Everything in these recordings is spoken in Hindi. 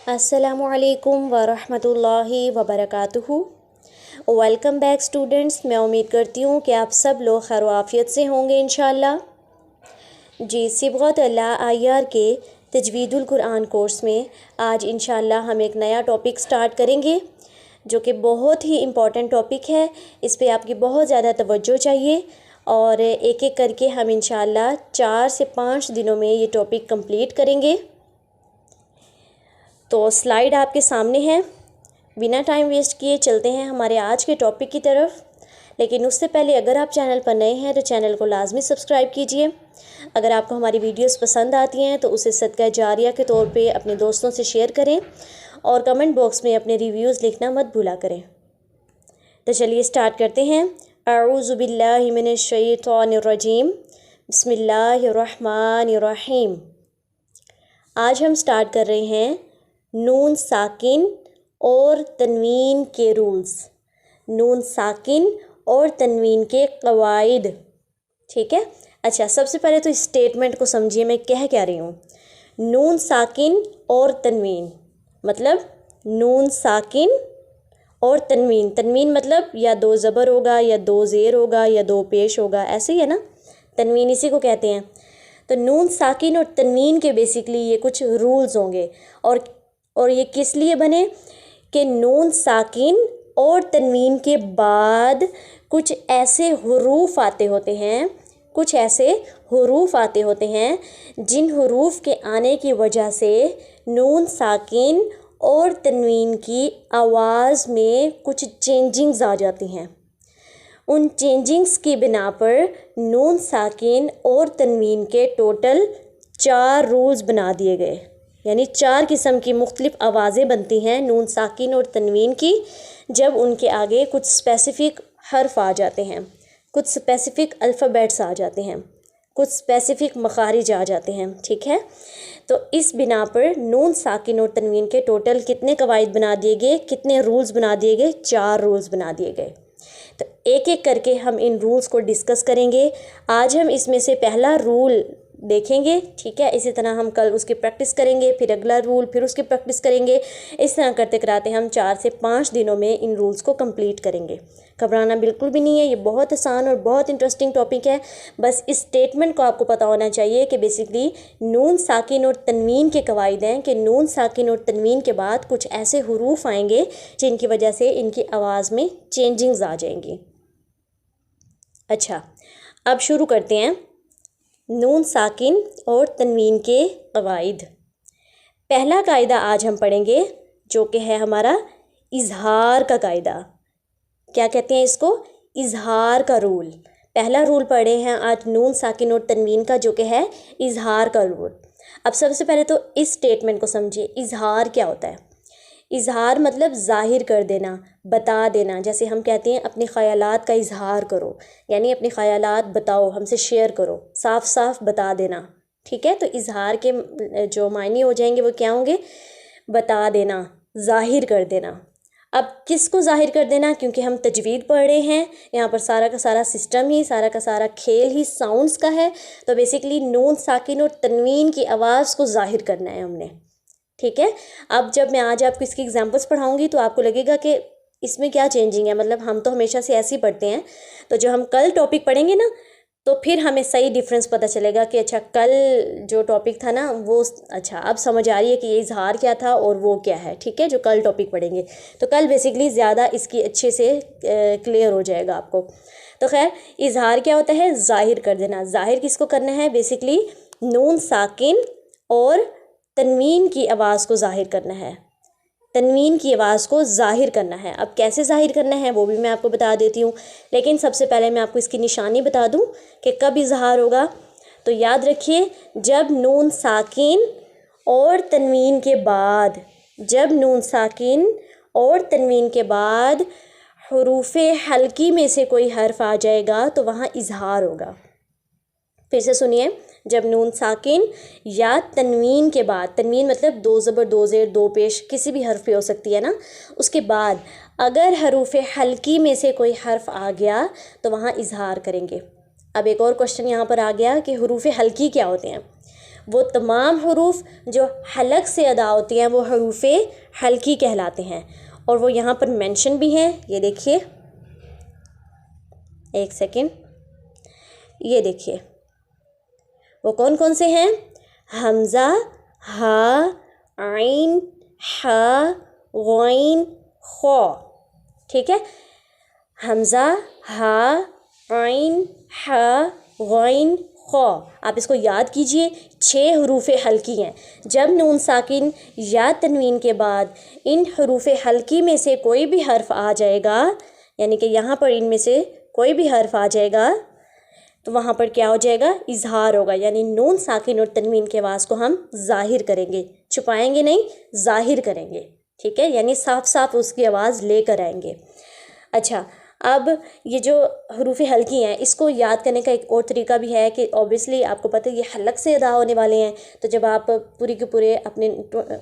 अस्सलामुअलैकुम वरहमतुल्लाहि वबरकातुहू। Welcome back students. मैं उम्मीद करती हूँ कि आप सब लोग खैर आफियत से होंगे इंशाल्लाह। जी, सिबग़त अल-आय्यार के तजवीदुल कुरान कोर्स में आज इंशाल्लाह हम एक नया टॉपिक स्टार्ट करेंगे जो कि बहुत ही इम्पॉर्टेंट टॉपिक है। इस पे आपकी बहुत ज़्यादा तवज्जो चाहिए और एक एक करके हम इंशाल्लाह 4 से 5 दिनों में ये टॉपिक कंप्लीट करेंगे। तो स्लाइड आपके सामने है। बिना टाइम वेस्ट किए चलते हैं हमारे आज के टॉपिक की तरफ। लेकिन उससे पहले अगर आप चैनल पर नए हैं तो चैनल को लाजमी सब्सक्राइब कीजिए। अगर आपको हमारी वीडियोस पसंद आती हैं तो उसे सदका जारिया के तौर पे अपने दोस्तों से शेयर करें और कमेंट बॉक्स में अपने रिव्यूज़ लिखना मत भूला करें। तो चलिए स्टार्ट करते हैं। अऊज़ु बिल्लाहि मिनश शैतानिर रजीम, बिस्मिल्लाहिर रहमानिर रहीम। आज हम स्टार्ट कर रहे हैं नून साकिन और तनवीन के रूल्स, नून साकिन और तनवीन के कवाइद। ठीक है। अच्छा, सबसे पहले तो इस स्टेटमेंट को समझिए मैं कह क्या रही हूँ। नून साकिन और तनवीन मतलब नून साकिन और तनवीन। तनवीन मतलब या दो ज़बर होगा या दो ज़ेर होगा या दो पेश होगा, ऐसे ही है ना। तनवीन इसी को कहते हैं। तो नून साकिन और तनवीन के बेसिकली ये कुछ रूल्स होंगे और ये किस लिए बने कि नून साकिन और तनवीन के बाद कुछ ऐसे हुरूफ आते होते हैं, कुछ ऐसे हुरूफ आते होते हैं जिन हुरूफ के आने की वजह से नून साकिन और तनवीन की आवाज़ में कुछ चेंजिंग्स आ जाती हैं। उन चेंजिंग्स की बिना पर नून साकिन और तनवीन के टोटल 4 रूल्स बना दिए गए। यानी 4 किस्म की मुख्तलिफ आवाज़ें बनती हैं नून साकिन और तनवीन की जब उनके आगे कुछ स्पेसिफ़िक हर्फ आ जाते हैं, कुछ स्पेसिफ़िक अल्फ़ाबेट्स आ जाते हैं, कुछ स्पेसिफ़िक मखारिज आ जाते हैं। ठीक है। तो इस बिना पर नून साकिन और तनवीन के टोटल कितने कवायद बना दिए गए, कितने रूल्स बना दिए गए? 4 रूल्स बना दिए गए। तो एक एक करके हम इन रूल्स को डिस्कस करेंगे। आज हम इसमें से पहला रूल देखेंगे। ठीक है। इसी तरह हम कल उसकी प्रैक्टिस करेंगे, फिर अगला रूल, फिर उसकी प्रैक्टिस करेंगे। इस तरह करते कराते हम 4 से 5 दिनों में इन रूल्स को कंप्लीट करेंगे। घबराना बिल्कुल भी नहीं है, ये बहुत आसान और बहुत इंटरेस्टिंग टॉपिक है। बस इस स्टेटमेंट को आपको पता होना चाहिए कि बेसिकली नून साकिन और तनवीन के कवायद हैं कि नून साकिन और तनवीन के बाद कुछ ऐसे हुरूफ आएंगे जिनकी वजह से इनकी आवाज़ में चेंजिंग्स आ जाएंगी। अच्छा, अब शुरू करते हैं नून साकिन और तनवीन के कवायद। पहला कायदा आज हम पढ़ेंगे जो कि है हमारा इजहार का कायदा। क्या कहते हैं इसको? इजहार का रूल। पहला रूल पढ़े हैं आज नून साकिन और तनवीन का जो कि है इजहार का रूल। अब सबसे पहले तो इस स्टेटमेंट को समझिए। इजहार क्या होता है? इजहार मतलब ज़ाहिर कर देना, बता देना। जैसे हम कहते हैं अपने ख़यालात का इजहार करो, यानी अपने ख़यालात बताओ, हमसे शेयर करो, साफ साफ बता देना। ठीक है। तो इजहार के जो मायने हो जाएंगे वो क्या होंगे? बता देना, ज़ाहिर कर देना। अब किसको ज़ाहिर कर देना? क्योंकि हम तजवीद पढ़ रहे हैं, यहाँ पर सारा का सारा सिस्टम ही, सारा का सारा खेल ही साउंड्स का है। तो बेसिकली नून साकिन और तनवीन की आवाज़ को ज़ाहिर करना है हमने। ठीक है। अब जब मैं आज आपको इसकी एग्जांपल्स पढ़ाऊंगी तो आपको लगेगा कि इसमें क्या चेंजिंग है। मतलब हम तो हमेशा से ऐसे ही पढ़ते हैं। तो जो हम कल टॉपिक पढ़ेंगे ना तो फिर हमें सही डिफरेंस पता चलेगा कि अच्छा कल जो टॉपिक था ना वो अच्छा अब समझ आ रही है कि ये इजहार क्या था और वो क्या है। ठीक है। जो कल टॉपिक पढ़ेंगे तो कल बेसिकली ज़्यादा इसकी अच्छे से क्लियर हो जाएगा आपको। तो खैर, इजहार क्या होता है? ज़ाहिर कर देना। ज़ाहिर किसको करना है? बेसिकली नून साकिन और तनवीन की आवाज़ को ज़ाहिर करना है। तनवीन की आवाज़ को ज़ाहिर करना है। अब कैसे ज़ाहिर करना है वो भी मैं आपको बता देती हूँ, लेकिन सबसे पहले मैं आपको इसकी निशानी बता दूँ कि कब इजहार होगा। तो याद रखिए, जब नून साकिन और तनवीन के बाद, जब नून साकिन और तनवीन के बाद हुरूफ़े हल्की में से कोई हर्फ आ जाएगा तो वहाँ इजहार होगा। फिर से सुनिए, जब नून साकिन या तनवीन के बाद, तनवीन मतलब दो ज़बर दो ज़ेर दो पेश किसी भी हर्फ पे हो सकती है ना, उसके बाद अगर हरूफ हल्की में से कोई हर्फ आ गया तो वहाँ इजहार करेंगे। अब एक और क्वेश्चन यहाँ पर आ गया कि हरूफ हल्की क्या होते हैं। वो तमाम हरूफ जो हलक से अदा होती हैं वो हरूफ हल्की कहलाते हैं। और वो यहाँ पर मेंशन भी हैं, ये देखिए, एक सेकेंड, ये देखिए वो कौन कौन से हैं? हमज़ा, हा, आइन, हा, गौइन, खौ। ठीक है, हमज़ा, हा, आइन, हा, गौइन, खौ। आप इसको याद कीजिए, 6 हरूफ हल्की हैं। जब नून साकिन या तनवीन के बाद इन हरूफ हल्की में से कोई भी हर्फ आ जाएगा, यानी कि यहाँ पर इनमें से कोई भी हर्फ आ जाएगा तो वहाँ पर क्या हो जाएगा? इजहार होगा, यानी नून साकिन और तनवीन के आवाज़ को हम ज़ाहिर करेंगे, छुपाएंगे नहीं, ज़ाहिर करेंगे। ठीक है, यानी साफ साफ उसकी आवाज़ लेकर आएंगे। अच्छा, अब ये जो हरूफ हल्की हैं इसको याद करने का एक और तरीका भी है कि ऑब्वियसली आपको पता है ये हलक से अदा होने वाले हैं, तो जब आप पूरी के पूरे अपने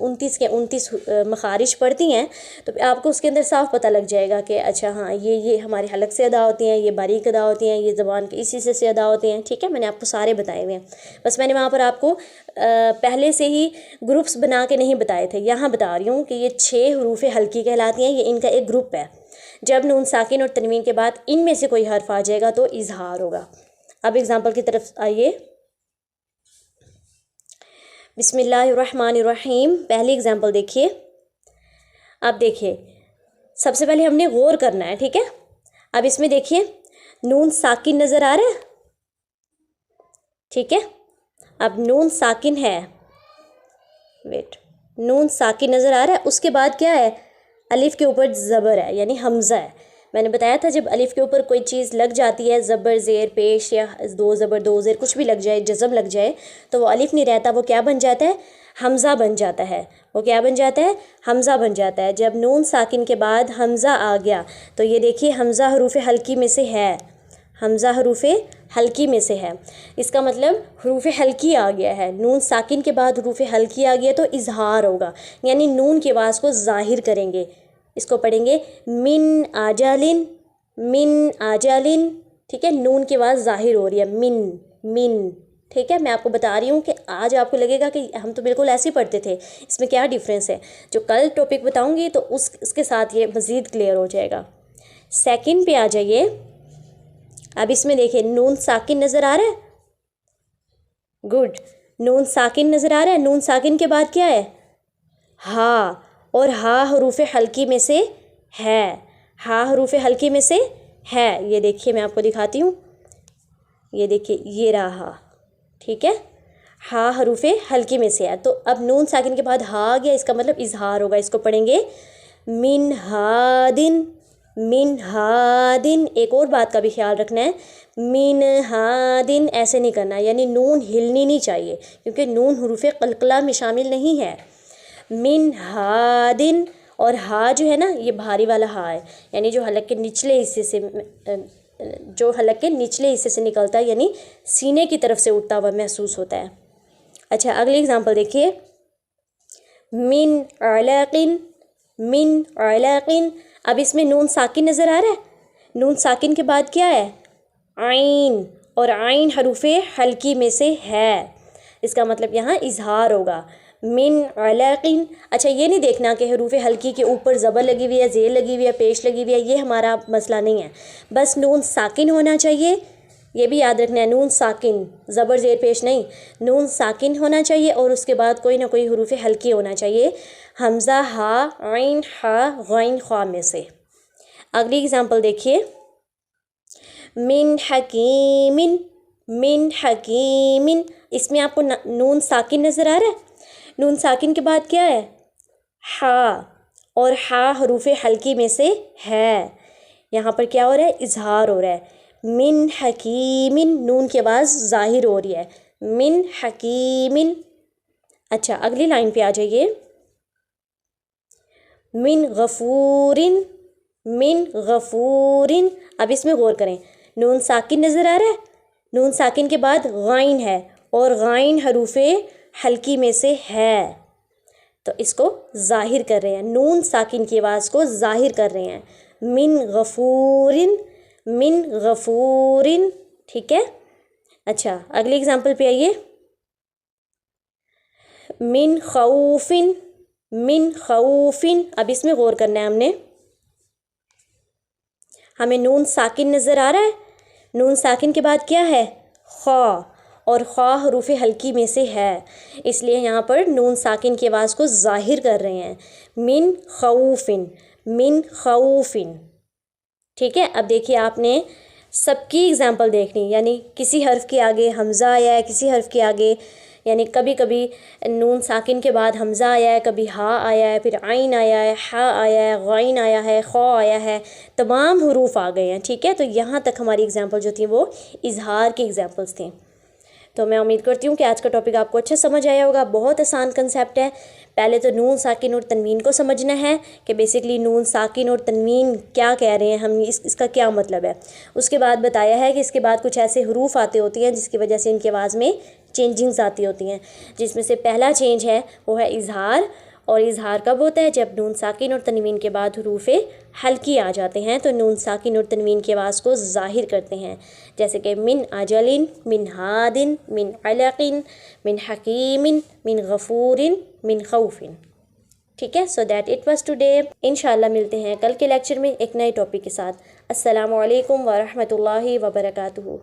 29 के 29 मखारिज पढ़ती हैं तो आपको उसके अंदर साफ पता लग जाएगा कि अच्छा हाँ ये हमारे हलक से अदा होती हैं, ये बारीक अदा होती हैं, ये ज़बान के इसी से अदा होते हैं। ठीक है, मैंने आपको सारे बताए हुए हैं, बस मैंने वहाँ पर आपको पहले से ही ग्रुप्स बना के नहीं बताए थे, यहाँ बता रही हूँ कि ये 6 हरूफ हल्की कहलाती हैं, ये इनका एक ग्रुप है। जब नून साकिन और तनवीन के बाद इनमें से कोई हर्फ आ जाएगा तो इजहार होगा। अब एग्जाम्पल की तरफ आइए। बिस्मिल्लाहिर्रहमानिर्रहीम। पहली एग्जाम्पल देखिए। अब देखिए, सबसे पहले हमने गौर करना है, ठीक है। अब इसमें देखिए नून साकिन नज़र आ रहा है, ठीक है। अब नून साकिन है, वेट, नून साकिन नज़र आ रहा है, उसके बाद क्या है? अलिफ के ऊपर ज़बर है, यानी हमज़ा है। मैंने बताया था जब अलिफ के ऊपर कोई चीज़ लग जाती है, ज़बर ज़ेर पेश या 2 ज़बर 2 ज़ेर कुछ भी लग जाए, जज़म लग जाए, तो वो अलिफ नहीं रहता, वो क्या बन जाता है? हमज़ा बन जाता है। वो क्या बन जाता है? हमज़ा बन जाता है। जब नून साकिन के बाद हमज़ा आ गया तो ये देखिए हमज़ा हरूफ हल्की में से है, हमज़ा हरूफ हल्की में से है, इसका मतलब हरूफ हल्की आ गया है। नून साकिन के बाद हरूफ हल्की आ गया तो इजहार होगा, यानी नून की आवाज़ को ज़ाहिर करेंगे। इसको पढ़ेंगे मिन आजालिन, मिन आजालिन। ठीक है, नून की आवाज़ ज़ाहिर हो रही है, मिन मिन। ठीक है, मैं आपको बता रही हूँ कि आज आपको लगेगा कि हम तो बिल्कुल ऐसे ही पढ़ते थे, इसमें क्या डिफरेंस है। जो कल टॉपिक बताऊँगी तो उसके साथ ये मज़ीद क्लियर हो जाएगा। सेकंड पे आ जाइए। अब इसमें देखिए नून साकिन नज़र आ रहा है, गुड, नून साकिन नज़र आ रहा है। नून साकिन के बाद क्या है? हा, और हा हरूफ हल्की में से है, हा हरूफ हल्की में से है। ये देखिए मैं आपको दिखाती हूँ, ये देखिए ये रहा, ठीक है, हा हरूफ हल्की में से है। तो अब नून साकिन के बाद हा आ गया, इसका मतलब इजहार होगा। इसको पढ़ेंगे मिन हादिन, मिन हादिन। एक और बात का भी ख्याल रखना है, मिन हादिन ऐसे नहीं करना, यानी नून हिलनी नहीं चाहिए क्योंकि नून हरूफ कलकला में शामिल नहीं है। मिन हादिन, और हा जो है ना ये भारी वाला हा है, यानी जो हलक के निचले हिस्से से, जो हलक के निचले हिस्से से निकलता है, यानी सीने की तरफ से उठता हुआ महसूस होता है। अच्छा, अगली एग्जांपल देखिए। मिन अलाकिन, मिन अलाकिन। अब इसमें नून साकिन नज़र आ रहा है, नून साकिन के बाद क्या है? आइन, और आइन हरूफ हल्की में से है, इसका मतलब यहाँ इजहार होगा, मिन अलाकिन। अच्छा, ये नहीं देखना कि हरूफ हल्की के ऊपर ज़बर लगी हुई है, ज़ेर लगी हुई है, पेश लगी हुई है, ये हमारा मसला नहीं है, बस नून साकिन होना चाहिए। ये भी याद रखना है, नून साकिन, ज़बर ज़ेर पेश नहीं, नून साकिन होना चाहिए और उसके बाद कोई ना कोई हरूफ हल्की होना चाहिए, हमज़ा, हा, आइन, हा, गैन, ख्वा में से। अगली एग्जांपल देखिए। मिन हकीमिन, मिन हकीमिन। इसमें आपको नून साकिन नज़र आ रहा है, नून साकिन के बाद क्या है? हा, और हा हरूफ हल्की में से है, यहाँ पर क्या हो रहा है? इजहार हो रहा है। मिन हकीमिन, नून की आवाज़ ज़ाहिर हो रही है, मिन हकीमिन। अच्छा, अगली लाइन पे आ जाइए। मिन गफूरिन, मिन गफूरिन। अब इसमें गौर करें, नून साकिन नज़र आ रहा है, नून साकिन के बाद गाइन है और गाइन हरूफ हल्की में से है, तो इसको ज़ाहिर कर रहे हैं, नून साकिन की आवाज़ को ज़ाहिर कर रहे हैं, मिन गफूरिन, मिन गफूरिन। ठीक है। अच्छा, अगली एग्जांपल पे आइए। मिन खौफिन, मिन खौफिन। अब इसमें गौर करना है हमने, हमें नून साकिन नज़र आ रहा है, नून साकिन के बाद क्या है, खा, और खा हरूफ हल्की में से है, इसलिए यहाँ पर नून साकिन की आवाज़ को ज़ाहिर कर रहे हैं, मिन खौफिन, मिन खौफिन। ठीक है, अब देखिए आपने सबकी एग्जाम्पल देखनी, यानी किसी हर्फ के आगे हमज़ा आया है, किसी हर्फ के आगे, यानी कभी कभी नून साकिन के बाद हमज़ा आया है, कभी हा आया है, फिर आइन आया है, हा आया है, गैन आया है, खौ आया है, तमाम हरूफ आ गए हैं। ठीक है, तो यहाँ तक हमारी एग्जाम्पल जो थी वो इजहार की एग्जाम्पल्स थी। तो मैं उम्मीद करती हूँ कि आज का टॉपिक आपको अच्छा समझ आया होगा। बहुत आसान कंसेप्ट है। पहले तो नून साकिन और तनवीन को समझना है कि बेसिकली नून साकिन और तनवीन क्या कह रहे हैं हम, इसका क्या मतलब है। उसके बाद बताया है कि इसके बाद कुछ ऐसे हरूफ आते होती हैं जिसकी वजह से इनकी आवाज़ में चेंजिंग्स आती होती हैं, जिसमें से पहला चेंज है वो है इजहार। और इजहार कब होता है, जब नून साकिन और तनवीन के बाद हरूफे हल्की आ जाते हैं, तो नून साकिन और तनवीन की आवाज़ को ज़ाहिर करते हैं, जैसे कि मिन अजलिन, मिन हादिन, मिन अलकिन, मिन हकीमिन, मिन गफूरिन, मिन खौफिन। ठीक है, so that it was today. इंशाल्लाह मिलते हैं कल के लेक्चर में एक नए टॉपिक के साथ। अस्सलामु अलैकुम व रहमतुल्लाहि व बरकातुहू।